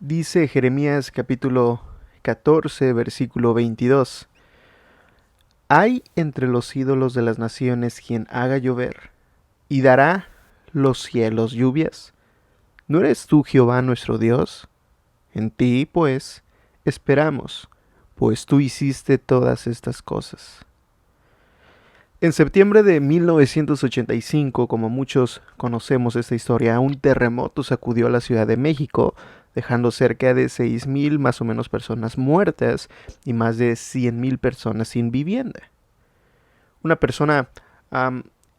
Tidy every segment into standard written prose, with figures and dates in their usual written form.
Dice Jeremías capítulo 14, versículo 22. Hay entre los ídolos de las naciones quien haga llover, y dará los cielos lluvias. ¿No eres tú Jehová nuestro Dios? En ti, pues, esperamos, pues tú hiciste todas estas cosas. En septiembre de 1985, como muchos conocemos esta historia, un terremoto sacudió la Ciudad de México, dejando cerca de 6,000 más o menos personas muertas y más de 100,000 personas sin vivienda. Una persona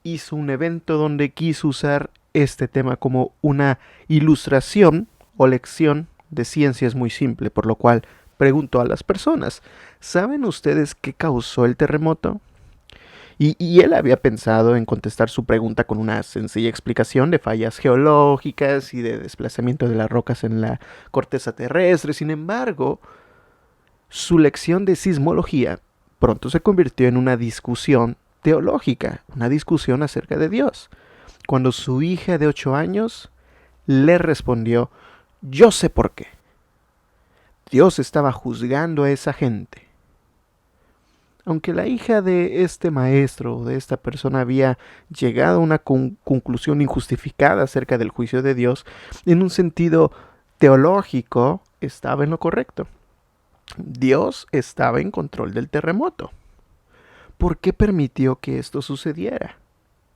hizo un evento donde quiso usar este tema como una ilustración o lección de ciencias muy simple, por lo cual preguntó a las personas, ¿saben ustedes qué causó el terremoto? Y él había pensado en contestar su pregunta con una sencilla explicación de fallas geológicas y de desplazamiento de las rocas en la corteza terrestre. Sin embargo, su lección de sismología pronto se convirtió en una discusión teológica, una discusión acerca de Dios. Cuando su hija de 8 años le respondió, yo sé por qué. Dios estaba juzgando a esa gente. Aunque la hija de este maestro, de esta persona, había llegado a una conclusión injustificada acerca del juicio de Dios, en un sentido teológico, estaba en lo correcto. Dios estaba en control del terremoto. ¿Por qué permitió que esto sucediera?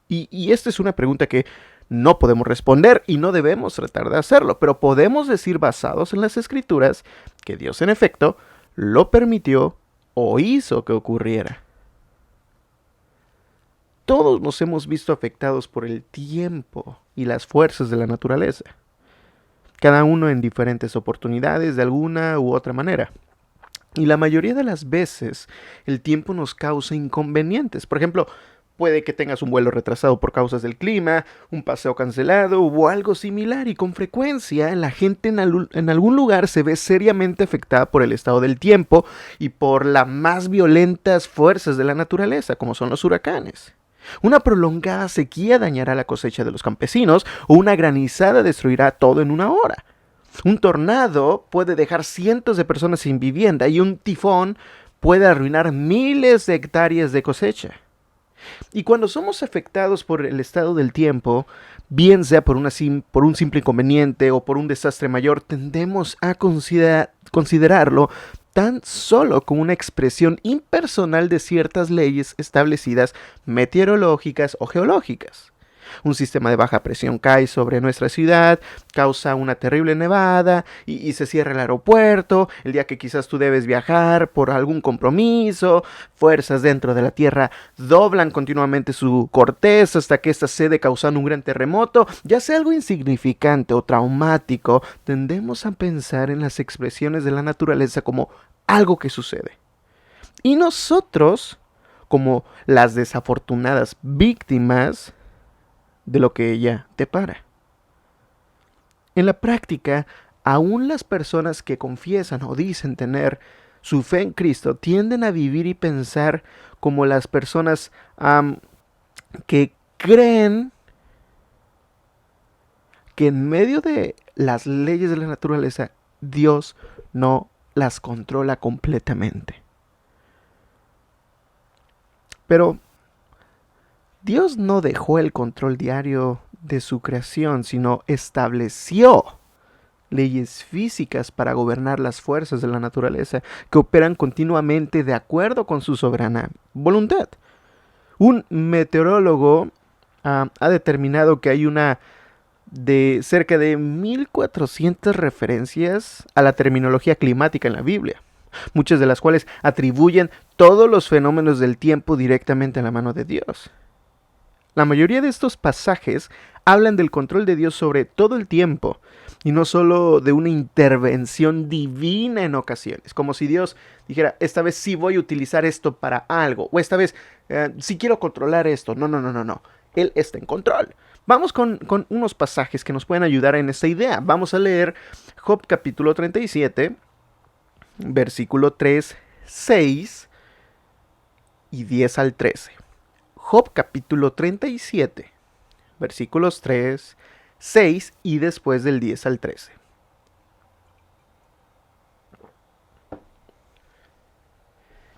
Y esta es una pregunta que no podemos responder y no debemos tratar de hacerlo, pero podemos decir basados en las escrituras que Dios en efecto lo permitió o hizo que ocurriera. Todos nos hemos visto afectados por el tiempo y las fuerzas de la naturaleza, cada uno en diferentes oportunidades de alguna u otra manera. Y la mayoría de las veces el tiempo nos causa inconvenientes. Por ejemplo, puede que tengas un vuelo retrasado por causas del clima, un paseo cancelado o algo similar, y con frecuencia la gente en algún lugar se ve seriamente afectada por el estado del tiempo y por las más violentas fuerzas de la naturaleza, como son los huracanes. Una prolongada sequía dañará la cosecha de los campesinos o una granizada destruirá todo en una hora. Un tornado puede dejar cientos de personas sin vivienda y un tifón puede arruinar miles de hectáreas de cosecha. Y cuando somos afectados por el estado del tiempo, bien sea por un simple inconveniente o por un desastre mayor, tendemos a considerarlo tan solo como una expresión impersonal de ciertas leyes establecidas meteorológicas o geológicas. Un sistema de baja presión cae sobre nuestra ciudad, causa una terrible nevada y se cierra el aeropuerto, el día que quizás tú debes viajar por algún compromiso, fuerzas dentro de la Tierra doblan continuamente su corteza hasta que ésta cede causando un gran terremoto, ya sea algo insignificante o traumático, tendemos a pensar en las expresiones de la naturaleza como algo que sucede. Y nosotros, como las desafortunadas víctimas de lo que ella depara. En la práctica, aún las personas que confiesan o dicen tener su fe en Cristo tienden a vivir y pensar como las personas que creen que en medio de las leyes de la naturaleza Dios no las controla completamente. Pero Dios no dejó el control diario de su creación, sino estableció leyes físicas para gobernar las fuerzas de la naturaleza que operan continuamente de acuerdo con su soberana voluntad. Un meteorólogo ha determinado que hay una de cerca de 1400 referencias a la terminología climática en la Biblia, muchas de las cuales atribuyen todos los fenómenos del tiempo directamente a la mano de Dios. La mayoría de estos pasajes hablan del control de Dios sobre todo el tiempo y no solo de una intervención divina en ocasiones, como si Dios dijera, esta vez sí voy a utilizar esto para algo, o esta vez sí quiero controlar esto. No, no, no, no, no. Él está en control. Vamos con unos pasajes que nos pueden ayudar en esta idea. Vamos a leer Job capítulo 37, versículo 3, 6 y 10 al 13. Job capítulo 37, versículos 3, 6 y después del 10 al 13.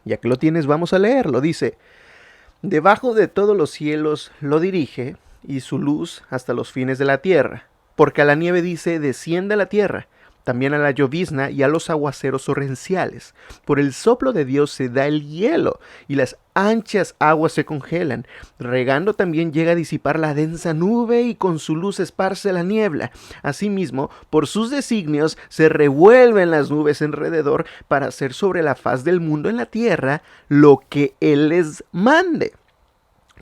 Ya que lo tienes, vamos a leerlo. Dice: debajo de todos los cielos lo dirige, y su luz hasta los fines de la tierra. Porque a la nieve dice: desciende a la tierra, también a la llovizna y a los aguaceros torrenciales. Por el soplo de Dios se da el hielo, y las anchas aguas se congelan. Regando también llega a disipar la densa nube, y con su luz esparce la niebla. Asimismo, por sus designios se revuelven las nubes alrededor, para hacer sobre la faz del mundo en la tierra lo que Él les mande.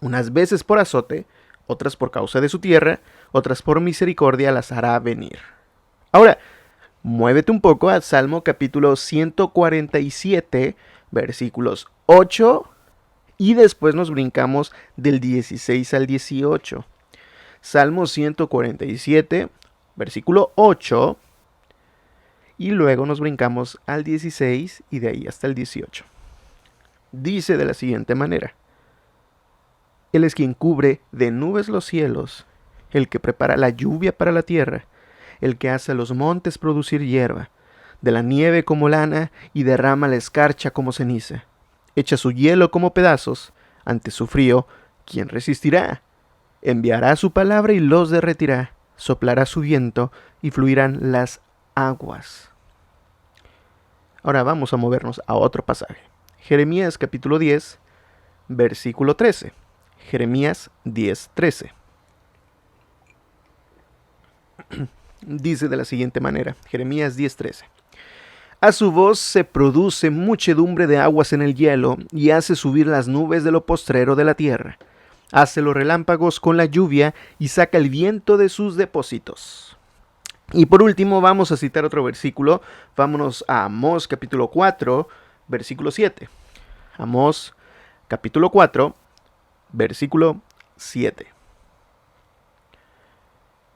Unas veces por azote, otras por causa de su tierra, otras por misericordia las hará venir. Ahora, muévete un poco a Salmo capítulo 147, versículos 8, y después nos brincamos del 16 al 18. Salmo 147, versículo 8, y luego nos brincamos al 16 y de ahí hasta el 18. Dice de la siguiente manera: Él es quien cubre de nubes los cielos, el que prepara la lluvia para la tierra, el que hace a los montes producir hierba, de la nieve como lana y derrama la escarcha como ceniza. Echa su hielo como pedazos, ante su frío, ¿quién resistirá? Enviará su palabra y los derretirá, soplará su viento y fluirán las aguas. Ahora vamos a movernos a otro pasaje. Jeremías capítulo 10, versículo 13. Jeremías 10:13. Dice de la siguiente manera, Jeremías 10:13. A su voz se produce muchedumbre de aguas en el hielo, y hace subir las nubes de lo postrero de la tierra. Hace los relámpagos con la lluvia, y saca el viento de sus depósitos. Y por último vamos a citar otro versículo. Vámonos a Amós capítulo 4, versículo 7. Amós capítulo 4, versículo 7.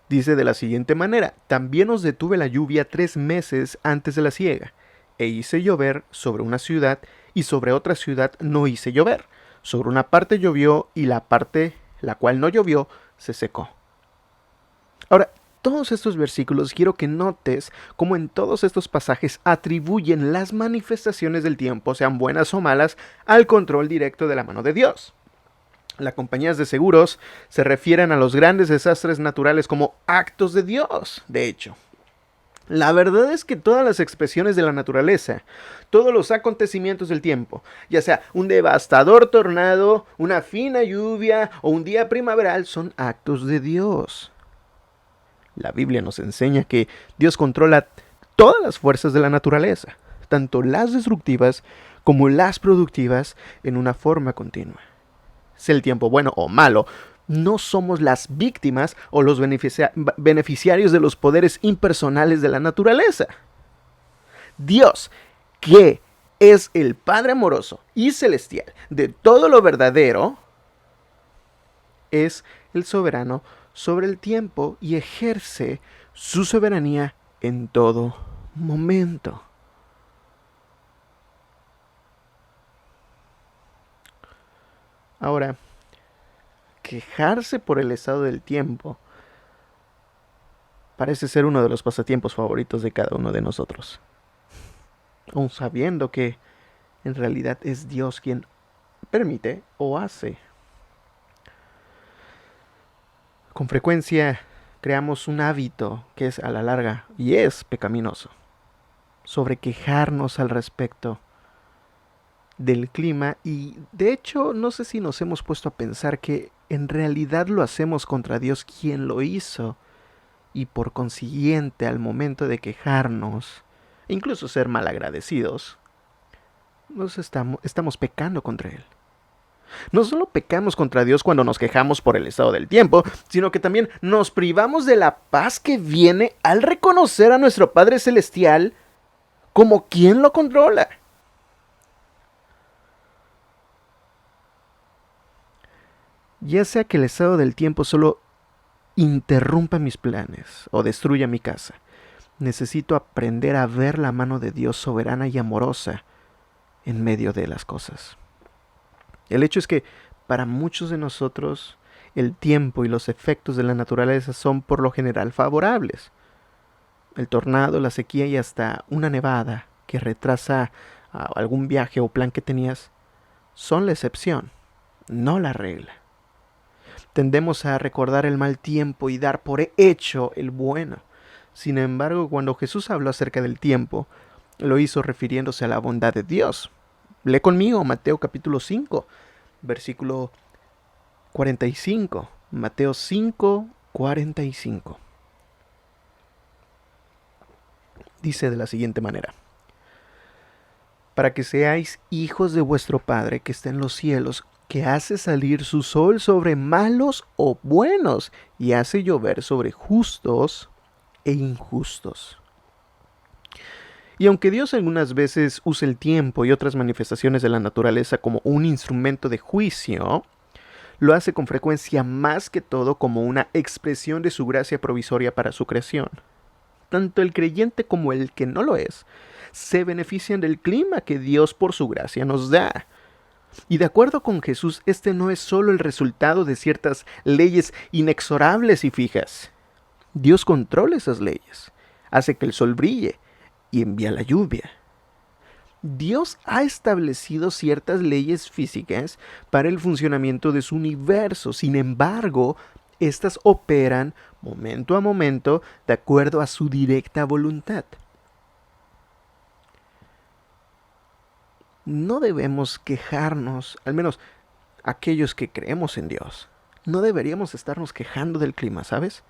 Dice de la siguiente manera: también os detuve la lluvia 3 meses antes de la siega, e hice llover sobre una ciudad, y sobre otra ciudad no hice llover. Sobre una parte llovió, y la parte la cual no llovió se secó. Ahora, todos estos versículos quiero que notes cómo en todos estos pasajes atribuyen las manifestaciones del tiempo, sean buenas o malas, al control directo de la mano de Dios. Las compañías de seguros se refieren a los grandes desastres naturales como actos de Dios, de hecho. La verdad es que todas las expresiones de la naturaleza, todos los acontecimientos del tiempo, ya sea un devastador tornado, una fina lluvia o un día primaveral, son actos de Dios. La Biblia nos enseña que Dios controla todas las fuerzas de la naturaleza, tanto las destructivas como las productivas, en una forma continua. Sea el tiempo bueno o malo, no somos las víctimas o los beneficiarios de los poderes impersonales de la naturaleza. Dios, que es el Padre amoroso y celestial de todo lo verdadero, es el soberano sobre el tiempo y ejerce su soberanía en todo momento. Ahora, quejarse por el estado del tiempo parece ser uno de los pasatiempos favoritos de cada uno de nosotros, aun sabiendo que en realidad es Dios quien permite o hace. Con frecuencia creamos un hábito que es a la larga y es pecaminoso, sobre quejarnos al respecto del clima, y de hecho no sé si nos hemos puesto a pensar que en realidad lo hacemos contra Dios quien lo hizo, y por consiguiente al momento de quejarnos e incluso ser malagradecidos, estamos pecando contra Él. No solo pecamos contra Dios cuando nos quejamos por el estado del tiempo, sino que también nos privamos de la paz que viene al reconocer a nuestro Padre Celestial como quien lo controla. Ya sea que el estado del tiempo solo interrumpa mis planes o destruya mi casa, necesito aprender a ver la mano de Dios soberana y amorosa en medio de las cosas. El hecho es que para muchos de nosotros el tiempo y los efectos de la naturaleza son por lo general favorables. El tornado, la sequía y hasta una nevada que retrasa algún viaje o plan que tenías, son la excepción, no la regla. Tendemos a recordar el mal tiempo y dar por hecho el bueno. Sin embargo, cuando Jesús habló acerca del tiempo, lo hizo refiriéndose a la bondad de Dios. Lee conmigo Mateo capítulo 5, versículo 45. Mateo 5, 45. Dice de la siguiente manera: para que seáis hijos de vuestro Padre que está en los cielos, que hace salir su sol sobre malos o buenos, y hace llover sobre justos e injustos. Y aunque Dios algunas veces usa el tiempo y otras manifestaciones de la naturaleza como un instrumento de juicio, lo hace con frecuencia más que todo como una expresión de su gracia provisoria para su creación. Tanto el creyente como el que no lo es se benefician del clima que Dios por su gracia nos da. Y de acuerdo con Jesús, este no es solo el resultado de ciertas leyes inexorables y fijas. Dios controla esas leyes, hace que el sol brille y envía la lluvia. Dios ha establecido ciertas leyes físicas para el funcionamiento de su universo. Sin embargo, estas operan momento a momento de acuerdo a su directa voluntad. No debemos quejarnos, al menos aquellos que creemos en Dios. No deberíamos estarnos quejando del clima, ¿sabes?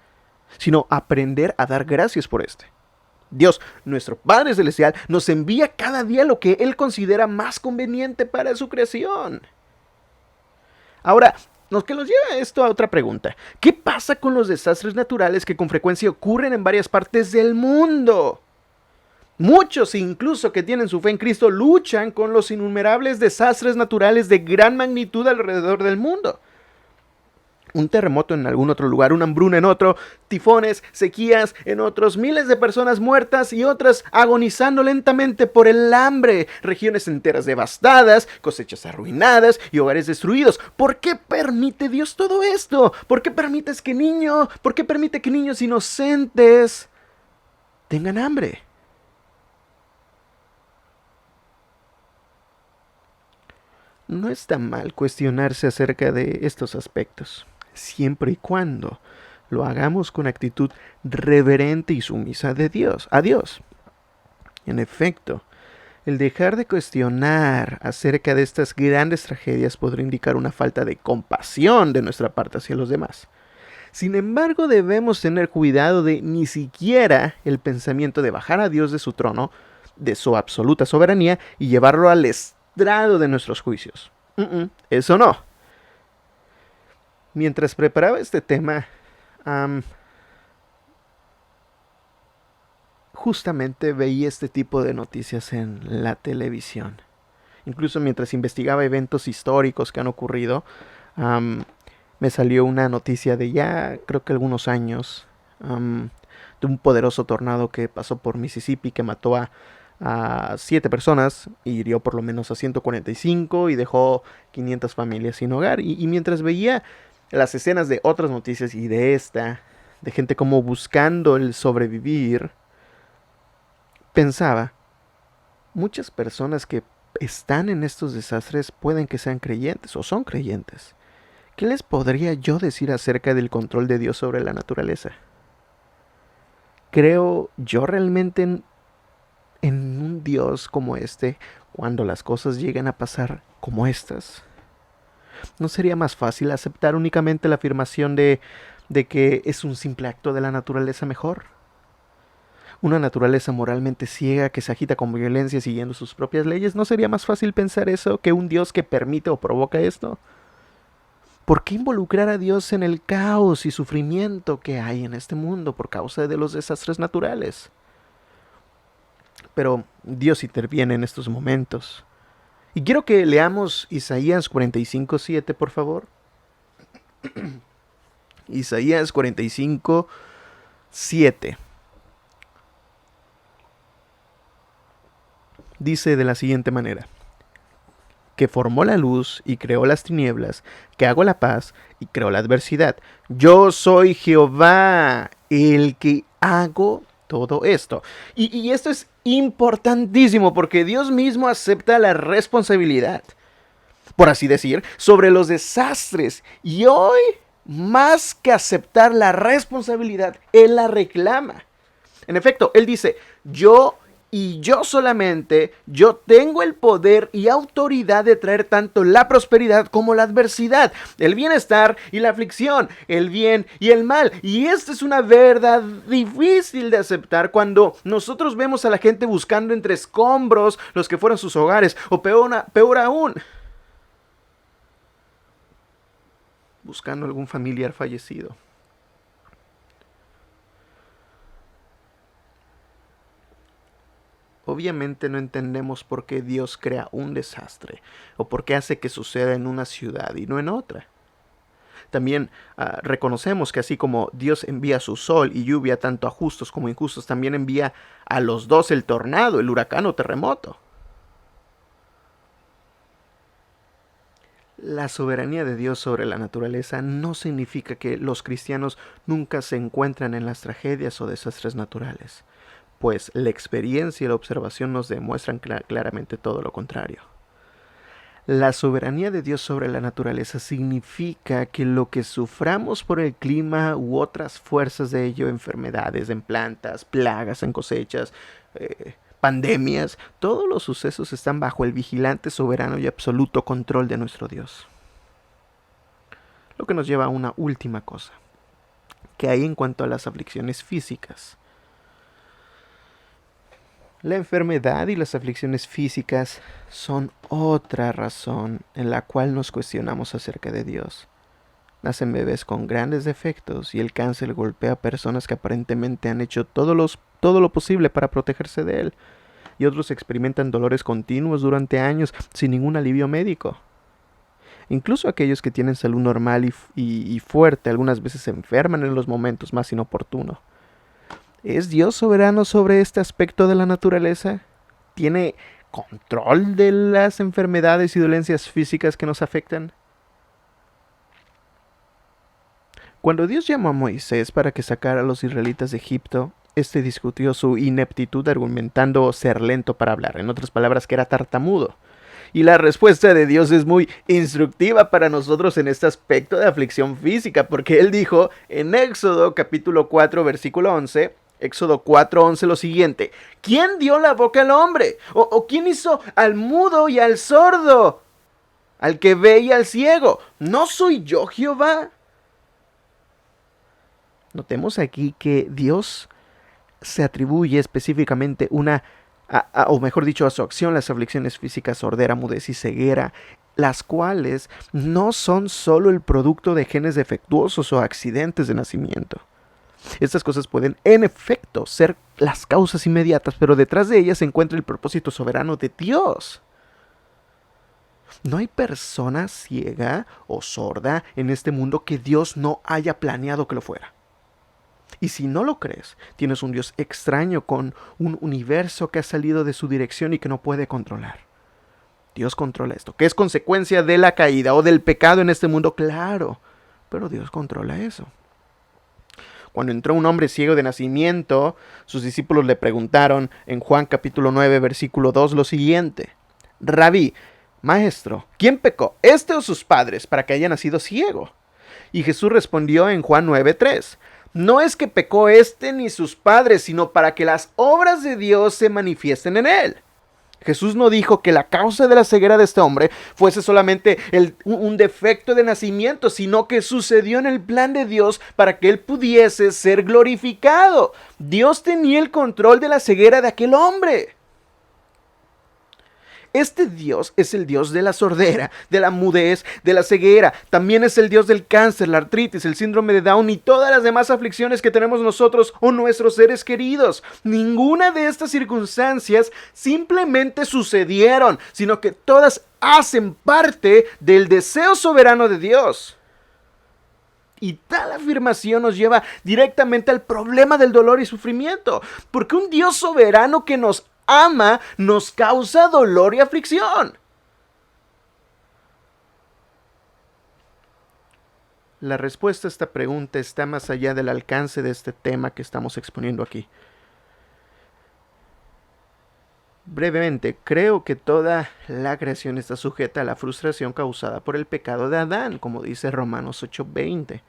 Sino aprender a dar gracias por este. Dios, nuestro Padre Celestial, nos envía cada día lo que Él considera más conveniente para su creación. Ahora, lo que nos lleva esto a otra pregunta. ¿Qué pasa con los desastres naturales que con frecuencia ocurren en varias partes del mundo? Muchos, incluso que tienen su fe en Cristo, luchan con los innumerables desastres naturales de gran magnitud alrededor del mundo. Un terremoto en algún otro lugar, una hambruna en otro, tifones, sequías en otros, miles de personas muertas y otras agonizando lentamente por el hambre, regiones enteras devastadas, cosechas arruinadas y hogares destruidos. ¿Por qué permite Dios todo esto? ¿Por qué permite que niños inocentes tengan hambre? No está mal cuestionarse acerca de estos aspectos, siempre y cuando lo hagamos con actitud reverente y sumisa a Dios. En efecto, el dejar de cuestionar acerca de estas grandes tragedias podría indicar una falta de compasión de nuestra parte hacia los demás. Sin embargo, debemos tener cuidado de ni siquiera el pensamiento de bajar a Dios de su trono, de su absoluta soberanía, y llevarlo al estrado de nuestros juicios. Eso no. Mientras preparaba este tema, justamente veía este tipo de noticias en la televisión. Incluso mientras investigaba eventos históricos que han ocurrido, me salió una noticia de ya creo que algunos años, de un poderoso tornado que pasó por Mississippi, que mató a 7 personas y hirió por lo menos a 145 y dejó 500 familias sin hogar. Y mientras veía las escenas de otras noticias y de esta, de gente como buscando el sobrevivir, pensaba, muchas personas que están en estos desastres pueden que sean creyentes o son creyentes. ¿Qué les podría yo decir acerca del control de Dios sobre la naturaleza? ¿Creo yo realmente en un Dios como este cuando las cosas lleguen a pasar como estas? ¿No sería más fácil aceptar únicamente la afirmación de que es un simple acto de la naturaleza mejor? Una naturaleza moralmente ciega que se agita con violencia siguiendo sus propias leyes. ¿No sería más fácil pensar eso que un Dios que permite o provoca esto? ¿Por qué involucrar a Dios en el caos y sufrimiento que hay en este mundo por causa de los desastres naturales? Pero Dios interviene en estos momentos. Y quiero que leamos Isaías 45:7, por favor. Isaías 45:7. Dice de la siguiente manera: que formó la luz y creó las tinieblas, que hago la paz y creo la adversidad. Yo soy Jehová, el que hago todo esto. Y esto es importantísimo porque Dios mismo acepta la responsabilidad, por así decir, sobre los desastres. Y hoy, más que aceptar la responsabilidad, Él la reclama. En efecto, Él dice, yo y yo solamente, yo tengo el poder y autoridad de traer tanto la prosperidad como la adversidad, el bienestar y la aflicción, el bien y el mal. Y esta es una verdad difícil de aceptar cuando nosotros vemos a la gente buscando entre escombros los que fueron sus hogares, o peor aún, buscando algún familiar fallecido. Obviamente no entendemos por qué Dios crea un desastre o por qué hace que suceda en una ciudad y no en otra. También reconocemos que así como Dios envía su sol y lluvia tanto a justos como a injustos, también envía a los dos el tornado, el huracán o terremoto. La soberanía de Dios sobre la naturaleza no significa que los cristianos nunca se encuentran en las tragedias o desastres naturales, pues la experiencia y la observación nos demuestran claramente todo lo contrario. La soberanía de Dios sobre la naturaleza significa que lo que suframos por el clima u otras fuerzas de ello, enfermedades en plantas, plagas en cosechas, pandemias, todos los sucesos están bajo el vigilante, soberano y absoluto control de nuestro Dios. Lo que nos lleva a una última cosa, que hay en cuanto a las aflicciones físicas. La enfermedad y las aflicciones físicas son otra razón en la cual nos cuestionamos acerca de Dios. Nacen bebés con grandes defectos y el cáncer golpea a personas que aparentemente han hecho todo lo posible para protegerse de él, y otros experimentan dolores continuos durante años sin ningún alivio médico. Incluso aquellos que tienen salud normal y fuerte algunas veces se enferman en los momentos más inoportunos. ¿Es Dios soberano sobre este aspecto de la naturaleza? ¿Tiene control de las enfermedades y dolencias físicas que nos afectan? Cuando Dios llamó a Moisés para que sacara a los israelitas de Egipto, este discutió su ineptitud argumentando ser lento para hablar, en otras palabras que era tartamudo. Y la respuesta de Dios es muy instructiva para nosotros en este aspecto de aflicción física, porque Él dijo en Éxodo capítulo 4 versículo 11, Éxodo 4:11 lo siguiente: ¿quién dio la boca al hombre? ¿O quién hizo al mudo y al sordo? Al que ve y al ciego. ¿No soy yo Jehová? Notemos aquí que Dios se atribuye específicamente o mejor dicho, a su acción las aflicciones físicas, sordera, mudez y ceguera, las cuales no son solo el producto de genes defectuosos o accidentes de nacimiento. Estas cosas pueden, en efecto, ser las causas inmediatas, pero detrás de ellas se encuentra el propósito soberano de Dios. No hay persona ciega o sorda en este mundo que Dios no haya planeado que lo fuera. Y si no lo crees, tienes un Dios extraño con un universo que ha salido de su dirección y que no puede controlar. Dios controla esto, que es consecuencia de la caída o del pecado en este mundo, claro, pero Dios controla eso. Cuando entró un hombre ciego de nacimiento, sus discípulos le preguntaron en Juan capítulo 9, versículo 2 lo siguiente: Rabí, maestro, ¿quién pecó, este o sus padres, para que haya nacido ciego? Y Jesús respondió en Juan 9:3: no es que pecó este ni sus padres, sino para que las obras de Dios se manifiesten en él. Jesús no dijo que la causa de la ceguera de este hombre fuese solamente un defecto de nacimiento, sino que sucedió en el plan de Dios para que él pudiese ser glorificado. Dios tenía el control de la ceguera de aquel hombre. Este Dios es el Dios de la sordera, de la mudez, de la ceguera. También es el Dios del cáncer, la artritis, el síndrome de Down y todas las demás aflicciones que tenemos nosotros o nuestros seres queridos. Ninguna de estas circunstancias simplemente sucedieron, sino que todas hacen parte del deseo soberano de Dios. Y tal afirmación nos lleva directamente al problema del dolor y sufrimiento, porque un Dios soberano que nos ama nos causa dolor y aflicción. La respuesta a esta pregunta está más allá del alcance de este tema que estamos exponiendo aquí. Brevemente, creo que toda la creación está sujeta a la frustración causada por el pecado de Adán, como dice Romanos 8:20.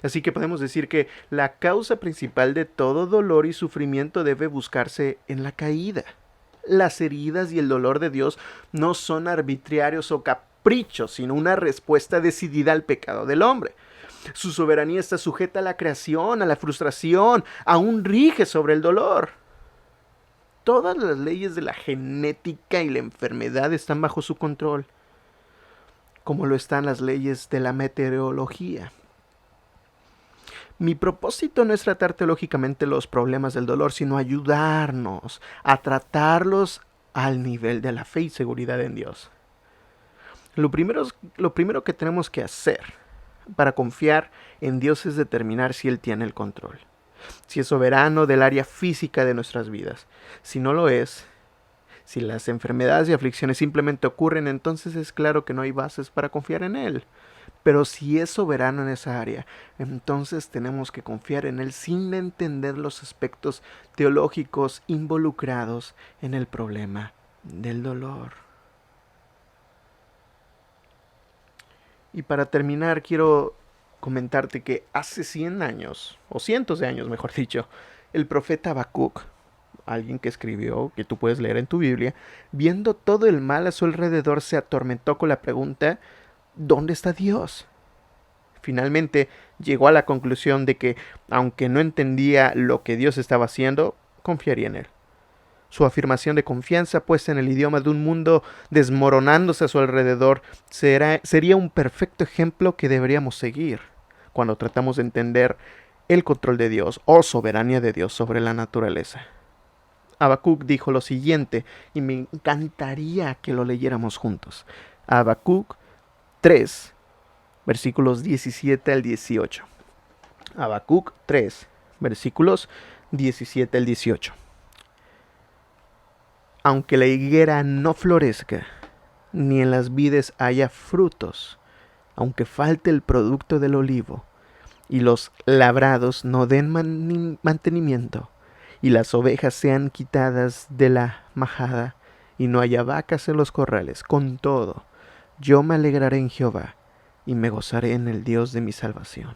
Así que podemos decir que la causa principal de todo dolor y sufrimiento debe buscarse en la caída. Las heridas y el dolor de Dios no son arbitrarios o caprichos, sino una respuesta decidida al pecado del hombre. Su soberanía está sujeta a la creación, a la frustración, aún rige sobre el dolor. Todas las leyes de la genética y la enfermedad están bajo su control, como lo están las leyes de la meteorología. Mi propósito no es tratar teológicamente los problemas del dolor, sino ayudarnos a tratarlos al nivel de la fe y seguridad en Dios. Lo primero que tenemos que hacer para confiar en Dios es determinar si Él tiene el control, si es soberano del área física de nuestras vidas. Si no lo es, si las enfermedades y aflicciones simplemente ocurren, entonces es claro que no hay bases para confiar en Él. Pero si es soberano en esa área, entonces tenemos que confiar en Él sin entender los aspectos teológicos involucrados en el problema del dolor. Y para terminar, quiero comentarte que hace 100 años, o cientos de años mejor dicho, el profeta Habacuc, alguien que escribió, que tú puedes leer en tu Biblia, viendo todo el mal a su alrededor, se atormentó con la pregunta: ¿dónde está Dios? Finalmente llegó a la conclusión de que, aunque no entendía lo que Dios estaba haciendo, confiaría en Él. Su afirmación de confianza puesta en el idioma de un mundo desmoronándose a su alrededor sería un perfecto ejemplo que deberíamos seguir cuando tratamos de entender el control de Dios o soberanía de Dios sobre la naturaleza. Habacuc dijo lo siguiente, y me encantaría que lo leyéramos juntos. Habacuc 3, versículos 17 al 18. Habacuc 3, versículos 17 al 18. Aunque la higuera no florezca, ni en las vides haya frutos, aunque falte el producto del olivo, y los labrados no den mantenimiento, y las ovejas sean quitadas de la majada, y no haya vacas en los corrales, con todo, yo me alegraré en Jehová, y me gozaré en el Dios de mi salvación.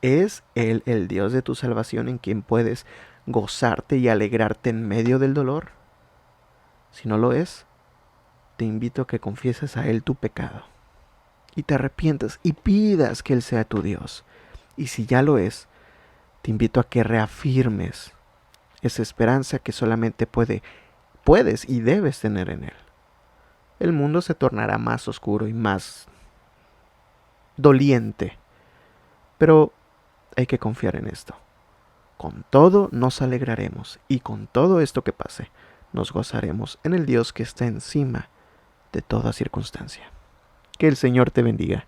¿Es Él el Dios de tu salvación en quien puedes gozarte y alegrarte en medio del dolor? Si no lo es, te invito a que confieses a Él tu pecado y te arrepientas y pidas que Él sea tu Dios. Y si ya lo es, te invito a que reafirmes esa esperanza que solamente puedes y debes tener en Él. El mundo se tornará más oscuro y más doliente, pero hay que confiar en esto. Con todo nos alegraremos, y con todo esto que pase, nos gozaremos en el Dios que está encima de toda circunstancia. Que el Señor te bendiga.